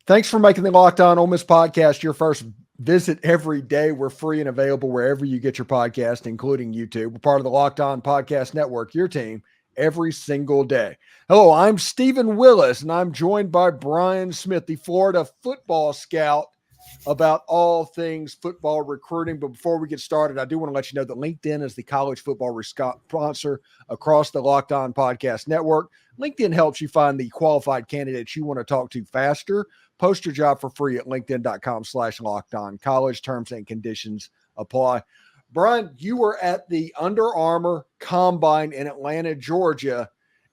Thanks for making the Locked On Ole Miss podcast your first visit every day. We're free and available wherever you get your podcast, including YouTube. We're part of the Locked On Podcast Network, your team every single day. Hello, I'm Stephen Willis, and I'm joined by Brian Smith, the Florida football scout, about all things football recruiting. But before we get started, I do want to let you know that LinkedIn is the college football sponsor across the Locked On Podcast Network. LinkedIn helps you find the qualified candidates you want to talk to faster. Post your job for free at linkedin.com/lockedon. College terms and conditions apply. Brian, you were at the Under Armour Combine in Atlanta, Georgia,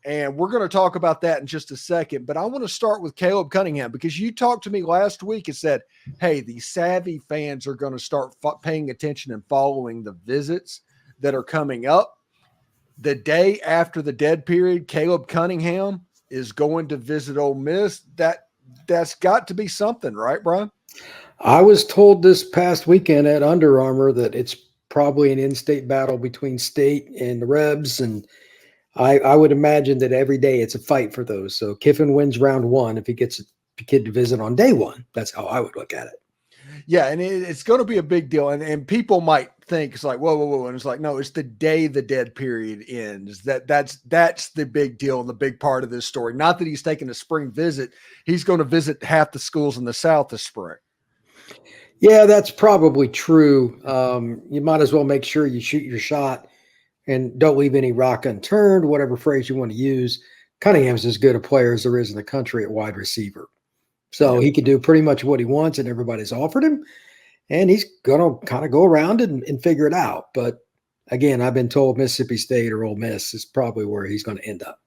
and we're going to talk about that in just a second. But I want to start with Caleb Cunningham, because you talked to me last week and said, hey, the savvy fans are going to start paying attention and following the visits that are coming up. The day after the dead period, Caleb Cunningham is going to visit Ole Miss. That's got to be something, right, Brian? I was told this past weekend at Under Armour that it's probably an in-state battle between state and the Rebs, and I would imagine that every day it's a fight for those. So Kiffin wins round one if he gets a kid to visit on day one. That's how I would look at it. Yeah, and it's going to be a big deal. And people might think it's like, whoa. And it's like, no, it's the day the dead period ends. That's the big deal and the big part of this story. Not that he's taking a spring visit. He's going to visit half the schools in the South this spring. Yeah, that's probably true. You might as well make sure you shoot your shot and don't leave any rock unturned, whatever phrase you want to use. Cunningham's as good a player as there is in the country at wide receiver. So he can do pretty much what he wants, and everybody's offered him. And he's going to kind of go around and figure it out. But, again, I've been told Mississippi State or Ole Miss is probably where he's going to end up.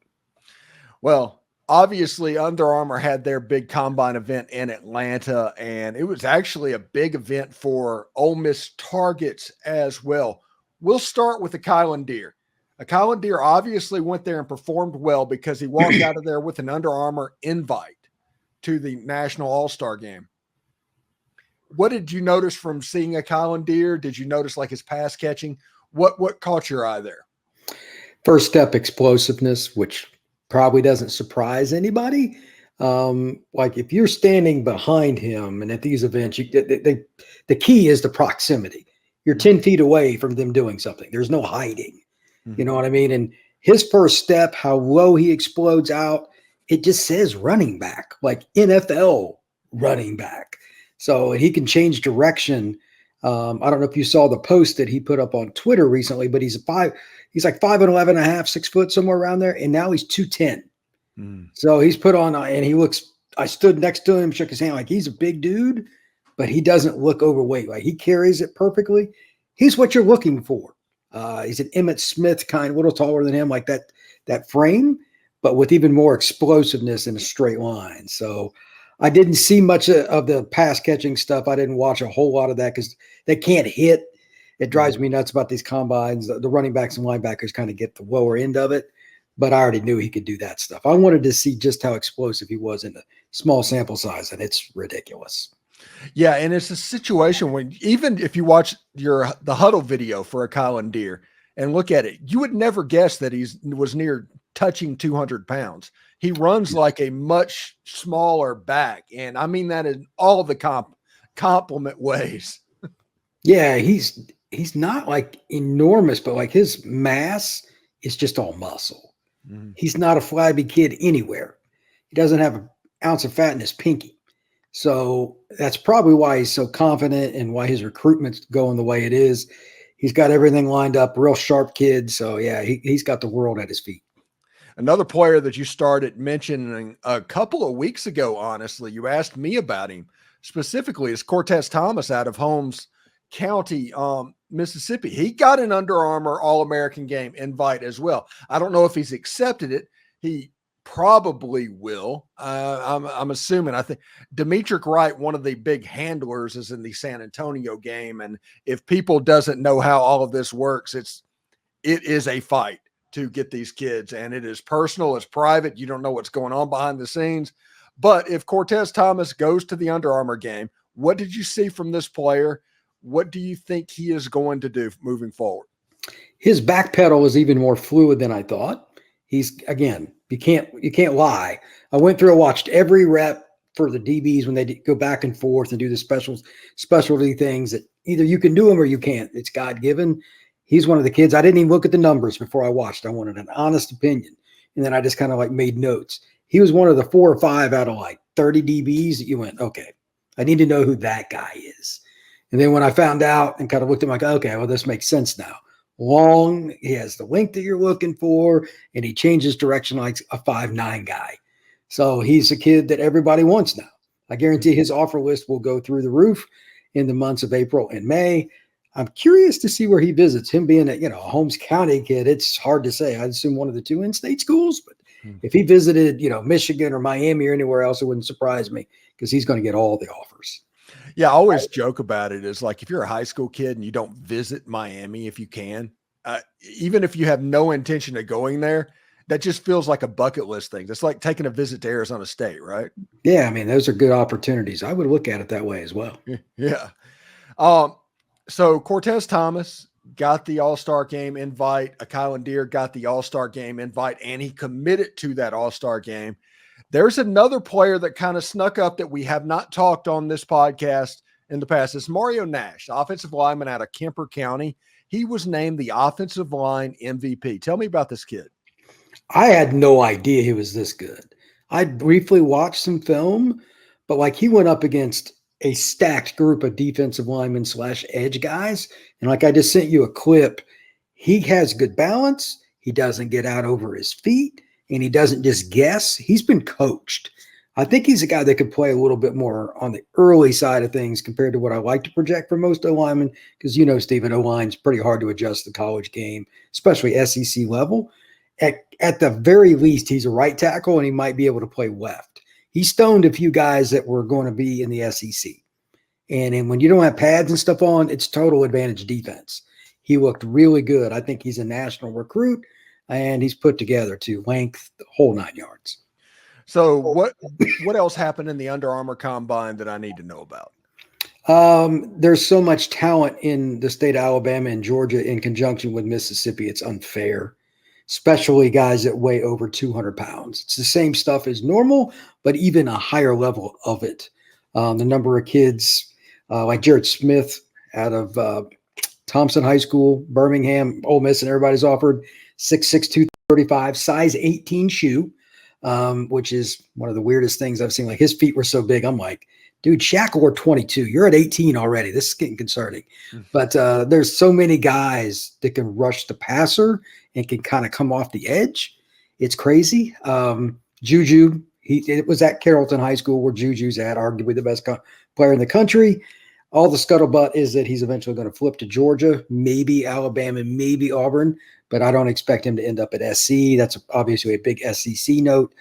Well, obviously, Under Armour had their big combine event in Atlanta, and it was actually a big event for Ole Miss targets as well. We'll start with Akylin. Akylin obviously went there and performed well because he walked out of there with an Under Armour invite to the National All-Star Game. What did you notice from seeing Akylin? Did you notice like his pass catching? What caught your eye there? First step, explosiveness, which probably doesn't surprise anybody. Like if you're standing behind him and at these events, the key is the proximity. You're 10 feet away from them doing something. There's no hiding. You know what I mean? And his first step, how low he explodes out, it just says running back, like NFL running back. So he can change direction. I don't know if you saw the post that he put up on Twitter recently, but he's like 5'11" and a half, 6 foot, somewhere around there. And now he's 210. So he's put on, and he looks, I stood next to him, shook his hand, like he's a big dude, but he doesn't look overweight. Like he carries it perfectly. He's what you're looking for. He's an Emmitt Smith kind, a little taller than him, like that frame, but with even more explosiveness in a straight line. So I didn't see much of the pass catching stuff. I didn't watch a whole lot of that because they can't hit. It drives me nuts about these combines. The running backs and linebackers kind of get the lower end of it, but I already knew he could do that stuff. I wanted to see just how explosive he was in a small sample size, and it's ridiculous. Yeah, and it's a situation when even if you watch the huddle video for Akylin and look at it, you would never guess that was near touching 200 pounds. He runs like a much smaller back, and I mean that in all the compliment ways. Yeah, he's not like enormous, but like his mass is just all muscle. He's not a flabby kid anywhere. He doesn't have an ounce of fat in his pinky. So that's probably why he's so confident and why his recruitment's going the way it is. He's got everything lined up, real sharp kid. So, yeah, he's got the world at his feet. Another player that you started mentioning a couple of weeks ago, honestly, you asked me about him specifically, is Cortez Thomas out of Holmes County, Mississippi. He got an Under Armour All-American Game invite as well. I don't know if he's accepted it. He probably will. I'm assuming. I think Demetric Wright, one of the big handlers, is in the San Antonio game. And if people doesn't know how all of this works, it is a fight to get these kids, and it is personal, it's private. You don't know what's going on behind the scenes. But if Cortez Thomas goes to the Under Armour game, what did you see from this player? What do you think he is going to do moving forward? His back pedal is even more fluid than I thought. He's, again, you can't lie. I went through and watched every rep for the DBs when they go back and forth and do the specialty things that either you can do them or you can't. It's God given. He's one of the kids. I didn't even look at the numbers before I watched. I wanted an honest opinion. And then I just kind of like made notes. He was one of the 4 or 5 out of like 30 DBs that you went, okay, I need to know who that guy is. And then when I found out and kind of looked at him like, okay, well, this makes sense now. Long, he has the length that you're looking for, and he changes direction like a 5'9" guy. So he's a kid that everybody wants now. I guarantee his offer list will go through the roof in the months of April and May. I'm curious to see where he visits. Him being a Holmes County kid, it's hard to say. I'd assume one of the 2 in-state schools, but if he visited, Michigan or Miami or anywhere else, it wouldn't surprise me because he's going to get all the offers. Yeah, I always joke about it. Is like if you're a high school kid and you don't visit Miami, if you can, even if you have no intention of going there, that just feels like a bucket list thing. It's like taking a visit to Arizona State, right? Yeah, I mean, those are good opportunities. I would look at it that way as well. Yeah. So Cortez Thomas got the All-Star game invite. Akylin got the All-Star game invite, and he committed to that All-Star game. There's another player that kind of snuck up that we have not talked on this podcast in the past. It's Mario Nash, offensive lineman out of Kemper County. He was named the offensive line MVP. Tell me about this kid. I had no idea he was this good. I briefly watched some film, but like he went up against a stacked group of defensive linemen / edge guys. And like I just sent you a clip, he has good balance. He doesn't get out over his feet. And he doesn't just guess. He's been coached. I think he's a guy that could play a little bit more on the early side of things compared to what I like to project for most O-linemen. Because, Stephen, O-line's pretty hard to adjust the college game, especially SEC level. At the very least, he's a right tackle, and he might be able to play left. He stoned a few guys that were going to be in the SEC. And when you don't have pads and stuff on, it's total advantage defense. He looked really good. I think he's a national recruit. And he's put together to length, the whole 9 yards. So what else happened in the Under Armour Combine that I need to know about? There's so much talent in the state of Alabama and Georgia in conjunction with Mississippi. It's unfair, especially guys that weigh over 200 pounds. It's the same stuff as normal, but even a higher level of it. The number of kids like Jared Smith out of Thompson High School, Birmingham, Ole Miss, and everybody's offered 6'6", 235, size 18 shoe, which is one of the weirdest things I've seen. Like his feet were so big. I'm like, dude, Shaq wore 22. You're at 18 already. This is getting concerning. But there's so many guys that can rush the passer and can kind of come off the edge. It's crazy. Juju, it was at Carrollton High School where Juju's at, arguably the best player in the country. All the scuttlebutt is that he's eventually going to flip to Georgia, maybe Alabama, maybe Auburn, but I don't expect him to end up at SC. That's obviously a big SEC note.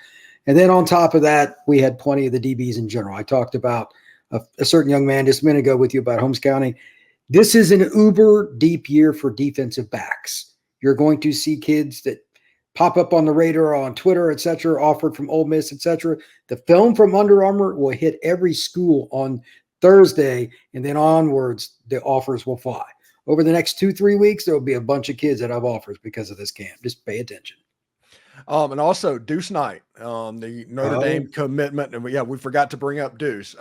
And then on top of that, we had plenty of the DBs in general. I talked about a certain young man just a minute ago with you about Holmes County. This is an uber deep year for defensive backs. You're going to see kids that pop up on the radar, on Twitter, et cetera, offered from Ole Miss, et cetera. The film from Under Armour will hit every school on Thursday, and then onwards, the offers will fly. Over the next 2-3 weeks, there will be a bunch of kids that have offers because of this camp. Just pay attention. And also Deuce Knight, the Notre Dame commitment. And we forgot to bring up Deuce.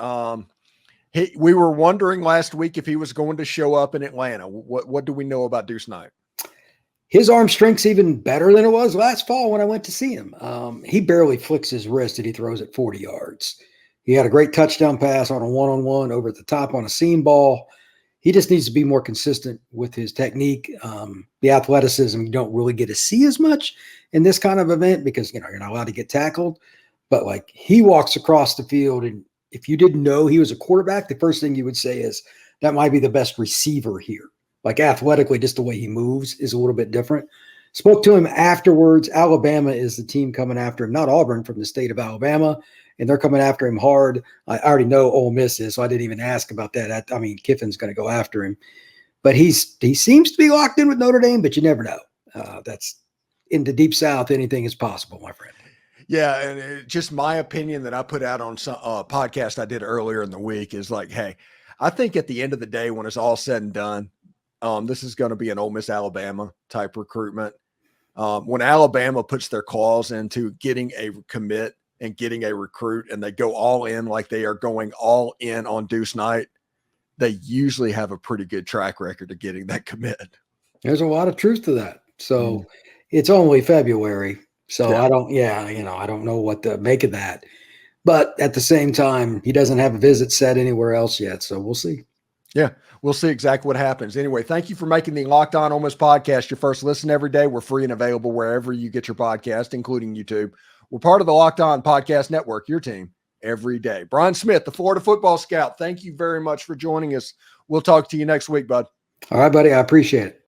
We were wondering last week if he was going to show up in Atlanta. What do we know about Deuce Knight? His arm strength's even better than it was last fall when I went to see him. He barely flicks his wrist and he throws it 40 yards. He had a great touchdown pass on a one-on-one over at the top on a seam ball. He just needs to be more consistent with his technique. The athleticism you don't really get to see as much in this kind of event because, you're not allowed to get tackled. But, like, he walks across the field, and if you didn't know he was a quarterback, the first thing you would say is that might be the best receiver here. Like, athletically, just the way he moves is a little bit different. Spoke to him afterwards. Alabama is the team coming after him, not Auburn, from the state of Alabama. And they're coming after him hard. I already know Ole Miss is, so I didn't even ask about that. I mean, Kiffin's going to go after him. But he seems to be locked in with Notre Dame, but you never know. That's in the Deep South, anything is possible, my friend. Yeah, and just my opinion that I put out on some podcast I did earlier in the week is like, hey, I think at the end of the day, when it's all said and done, this is going to be an Ole Miss Alabama type recruitment. When Alabama puts their claws into getting a commit and getting a recruit and they go all in like they are going all in on Deuce night, they usually have a pretty good track record of getting that commit. There's a lot of truth to that. So it's only February. So Yeah. I don't know what to make of that. But at the same time, he doesn't have a visit set anywhere else yet. So we'll see. Yeah, we'll see exactly what happens. Anyway, thank you for making the Locked On Ole Miss podcast your first listen every day. We're free and available wherever you get your podcast, including YouTube. We're part of the Locked On Podcast Network, your team every day. Brian Smith, the Florida football scout, thank you very much for joining us. We'll talk to you next week, bud. All right, buddy. I appreciate it.